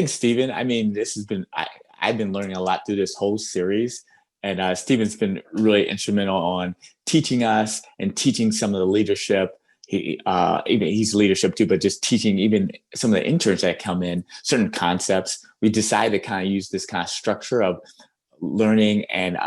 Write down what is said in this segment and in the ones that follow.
Thanks, Steven. I mean, I've been learning a lot through this whole series, and Steven's been really instrumental on teaching us and teaching some of the leadership. Even he's leadership too, but just teaching even some of the interns that come in certain concepts. We decided to kind of use this kind of structure of learning and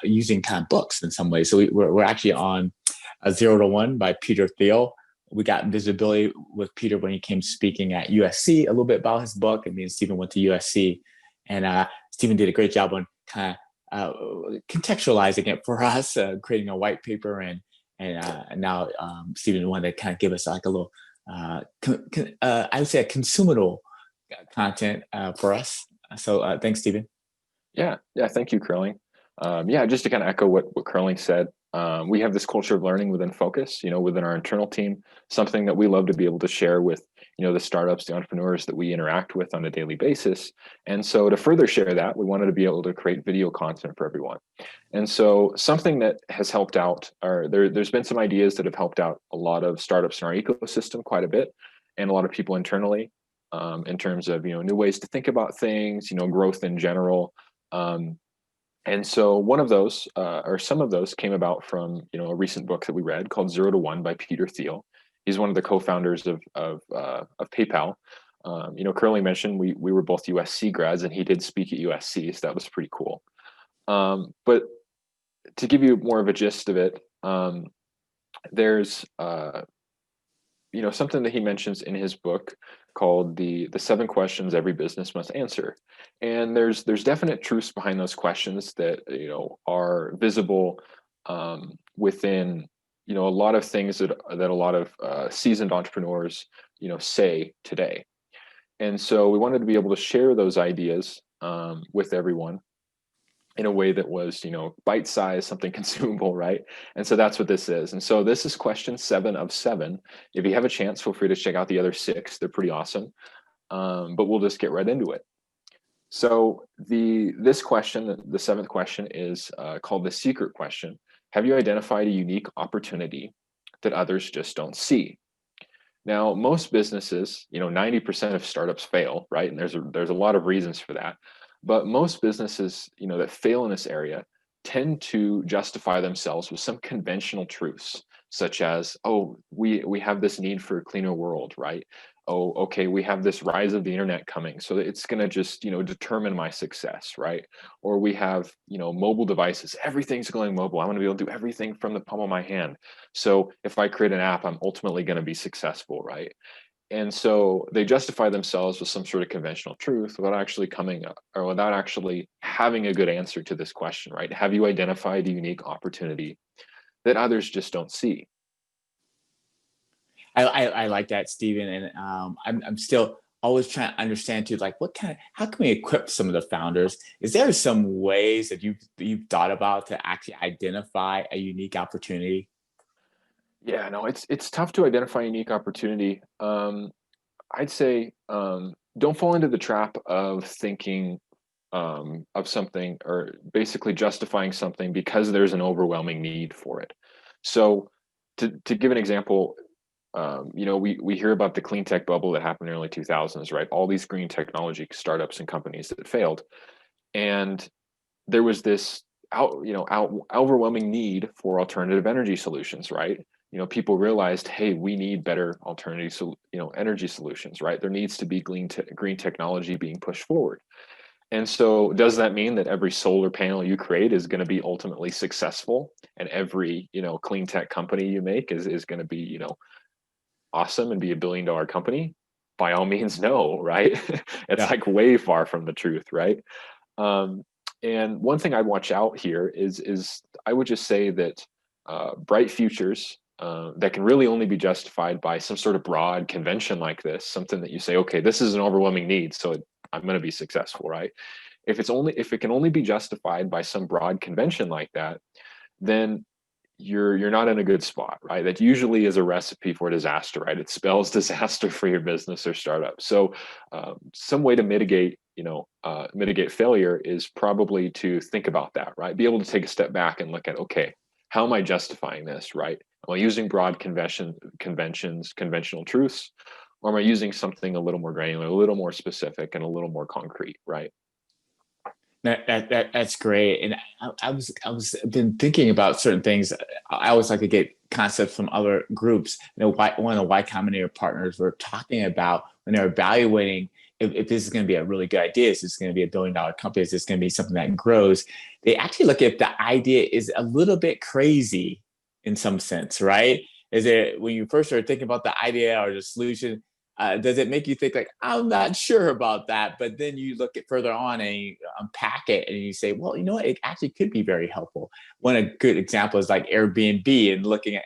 using kind of books in some ways. So we're actually on a 0 to 1 by Peter Thiel. We got visibility with Peter when he came speaking at USC, a little bit about his book. And me and Stephen went to USC, and Stephen did a great job on kind of contextualizing it for us, creating a white paper, and now Stephen wanted to kind of give us like a little, I would say, a consumable content for us. So thanks, Stephen. Yeah, thank you, Curling. Yeah, just to kind of echo what Curling said, we have this culture of learning within Fokcus, within our internal team, something that we love to be able to share with, the startups, the entrepreneurs that we interact with on a daily basis. And so to further share that, we wanted to be able to create video content for everyone. And so something that has helped out, or there's been some ideas that have helped out a lot of startups in our ecosystem quite a bit, and a lot of people internally, in terms of, new ways to think about things, growth in general. And so one of those, or some of those, came about from a recent book that we read called 0 to 1 by Peter Thiel. He's one of the co-founders of PayPal. Curly mentioned we were both USC grads, and he did speak at USC, so that was pretty cool. But to give you more of a gist of it, there's something that he mentions in his book called the 7 questions every business must answer. And there's definite truths behind those questions that are visible within a lot of things that a lot of seasoned entrepreneurs say today. And so we wanted to be able to share those ideas with everyone in a way that was, bite-sized, something consumable, right? And so that's what this is. And so this is question 7 of 7. If you have a chance, feel free to check out the other 6. They're pretty awesome. But we'll just get right into it. So this question, the 7th question, is called the secret question. Have you identified a unique opportunity that others just don't see? Now, most businesses, 90% of startups fail, right? And there's a lot of reasons for that. But most businesses, that fail in this area tend to justify themselves with some conventional truths, such as, oh, we have this need for a cleaner world, right? Oh, okay, we have this rise of the internet coming, so it's going to just, determine my success, right? Or we have, mobile devices, everything's going mobile. I want to be able to do everything from the palm of my hand. So if I create an app, I'm ultimately going to be successful, right? And so they justify themselves with some sort of conventional truth without actually without actually having a good answer to this question, right? Have you identified a unique opportunity that others just don't see? I like that, Stephen, and I'm still always trying to understand too, like how can we equip some of the founders? Is there some ways that you've thought about to actually identify a unique opportunity? Yeah, no, it's tough to identify a unique opportunity. I'd say don't fall into the trap of thinking of something, or basically justifying something because there's an overwhelming need for it. So to give an example, we hear about the clean tech bubble that happened in the early 2000s, right? All these green technology startups and companies that failed. And there was this overwhelming need for alternative energy solutions, right? People realized, hey, we need better alternative, energy solutions, right? There needs to be green technology being pushed forward. And so does that mean that every solar panel you create is going to be ultimately successful, and every, clean tech company you make is going to be, awesome and be $1 billion company? By all means, no, right? It's Yeah. like way far from the truth, right? And one thing I'd watch out here is I would just say that bright futures that can really only be justified by some sort of broad convention like this, something that you say, okay, this is an overwhelming need, so I'm going to be successful, right? If it can only be justified by some broad convention like that, then you're not in a good spot, right? That usually is a recipe for disaster, right? It spells disaster for your business or startup. So some way to mitigate failure is probably to think about that, right? Be able to take a step back and look at, okay, how am I justifying this, right? Am I using broad conventions, conventional truths, Or am I using something a little more granular, a little more specific, and a little more concrete, right? That's great. And I was been thinking about certain things. I always like to get concepts from other groups. One of the Y Combinator partners were talking about when they're evaluating if this is going to be a really good idea, is this going to be $1 billion company, is this going to be something that grows? They actually look at the idea is a little bit crazy in some sense, right? Is it when you first start thinking about the idea or the solution, does it make you think like I'm not sure about that, but then you look at further on and you unpack it and you say, well, you know what, it actually could be very helpful. One a good example is like Airbnb, and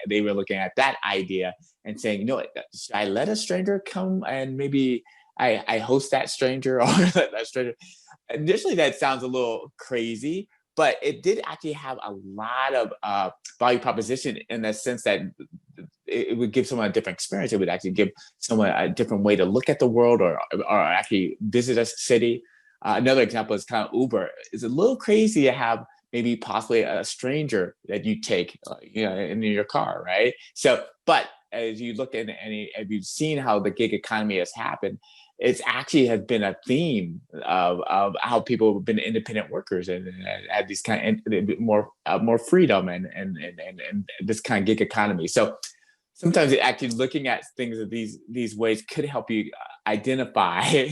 they were looking at that idea and saying, you know what, should I let a stranger come and maybe I host that stranger or let that stranger? Initially that sounds a little crazy, but it did actually have a lot of value proposition in the sense that it would give someone a different experience. It would actually give someone a different way to look at the world, or actually visit a city. Another example is kind of Uber. It's a little crazy to have maybe possibly a stranger that you take, in your car, right? So, but as you look at any, have you seen how the gig economy has happened? It's actually has been a theme of how people have been independent workers and had these kind of more freedom and this kind of gig economy. So sometimes actually looking at things of these ways could help you identify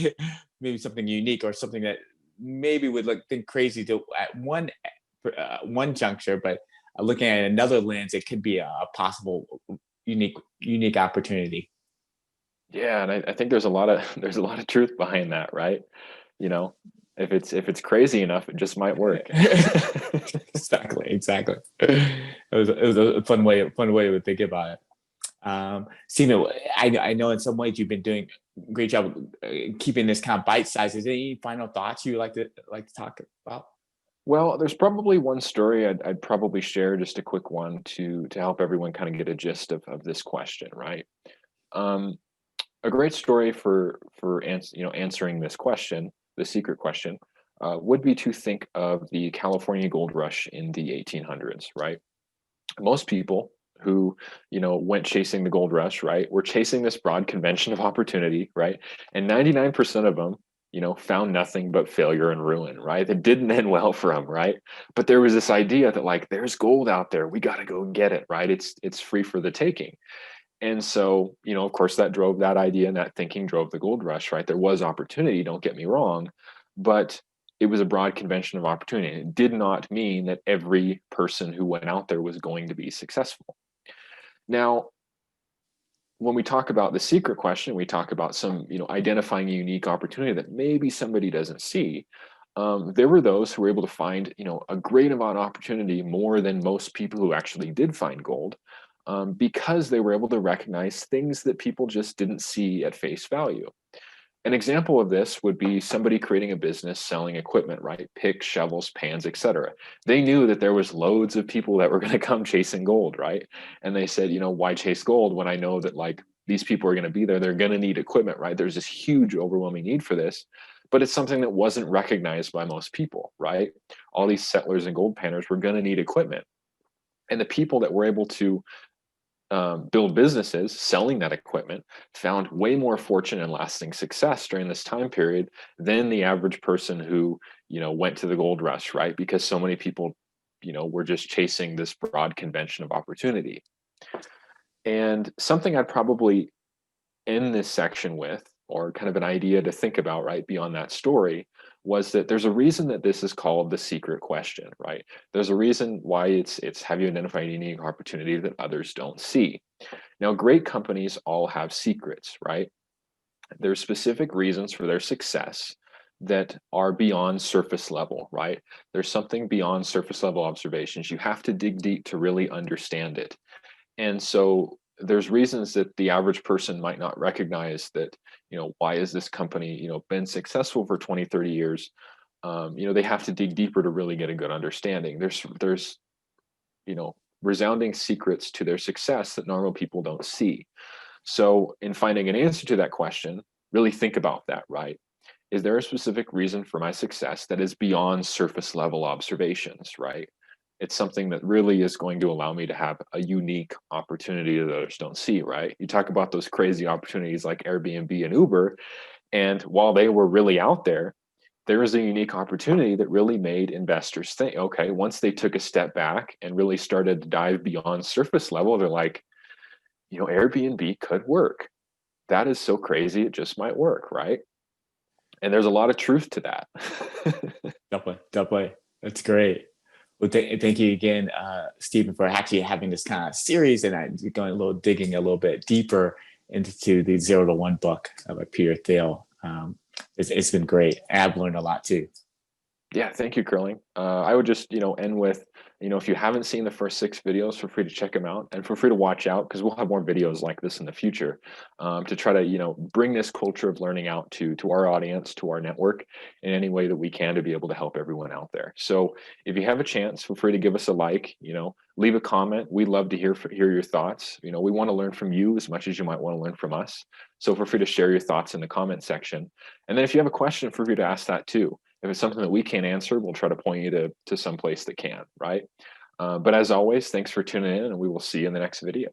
maybe something unique or something that maybe would think crazy to at one juncture, but looking at another lens, it could be a possible unique opportunity. Yeah, and I think there's a lot of there's a lot of truth behind that, right? You know, if it's crazy enough, it just might work. Exactly. It was a fun way to think about it. Steven, I know in some ways you've been doing a great job keeping this kind of bite size. Is there any final thoughts you like to talk about? Well, there's probably one story I'd probably share, just a quick one to help everyone kind of get a gist of this question, right? Um, a great story for answering this question, the secret question, would be to think of the California gold rush in the 1800s, right? Most people who went chasing the gold rush, right, were chasing this broad convention of opportunity, right? And 99% of them found nothing but failure and ruin, right? It didn't end well for them, right? But there was this idea that, like, there's gold out there, we got to go and get it, right? It's free for the taking. And so, of course, that idea and that thinking drove the gold rush, right? There was opportunity, don't get me wrong, but it was a broad convention of opportunity. It did not mean that every person who went out there was going to be successful. Now, when we talk about the secret question, we talk about some, identifying a unique opportunity that maybe somebody doesn't see. There were those who were able to find, a great amount of opportunity, more than most people who actually did find gold, because they were able to recognize things that people just didn't see at face value. An example of this would be somebody creating a business selling equipment, right? Picks, shovels, pans, etc. They knew that there was loads of people that were going to come chasing gold, right? And they said, why chase gold when I know that, like, these people are going to be there, they're going to need equipment, right? There's this huge overwhelming need for this, but it's something that wasn't recognized by most people, right? All these settlers and gold panners were going to need equipment. And the people that were able to build businesses selling that equipment found way more fortune and lasting success during this time period than the average person who went to the gold rush, right? Because so many people were just chasing this broad convention of opportunity. And something I'd probably end this section with, or kind of an idea to think about, right, beyond that story, was that there's a reason that this is called the secret question, right? There's a reason why it's have you identified a unique opportunity that others don't see. Now, great companies all have secrets, right? There's specific reasons for their success that are beyond surface level, right? There's something beyond surface level observations. You have to dig deep to really understand it. And so there's reasons that the average person might not recognize that, why is this company, been successful for 20, 30 years? They have to dig deeper to really get a good understanding. There's resounding secrets to their success that normal people don't see. So in finding an answer to that question, really think about that, right? Is there a specific reason for my success that is beyond surface level observations, right? it's something that really is going to allow me to have a unique opportunity that others don't see, right? You talk about those crazy opportunities like Airbnb and Uber, and while they were really out there is a unique opportunity that really made investors think, okay, once they took a step back and really started to dive beyond surface level, they're like, Airbnb could work. That is so crazy, it just might work, right? And there's a lot of truth to that. Definitely, definitely. That's great. Well, thank you again, Stephen, for actually having this kind of series and going digging a little bit deeper into the Zero to One book by Peter Thiel. It's been great. I've learned a lot too. Yeah, thank you, Curling. I would just, end with, if you haven't seen the first 6 videos, feel free to check them out and feel free to watch out because we'll have more videos like this in the future to try to, bring this culture of learning out to our audience, to our network in any way that we can to be able to help everyone out there. So if you have a chance, feel free to give us a like, leave a comment. We'd love to hear your thoughts. We want to learn from you as much as you might want to learn from us. So feel free to share your thoughts in the comment section. And then if you have a question, feel free to ask that too. If it's something that we can't answer, we'll try to point you to some place that can, right? But as always, thanks for tuning in, and we will see you in the next video.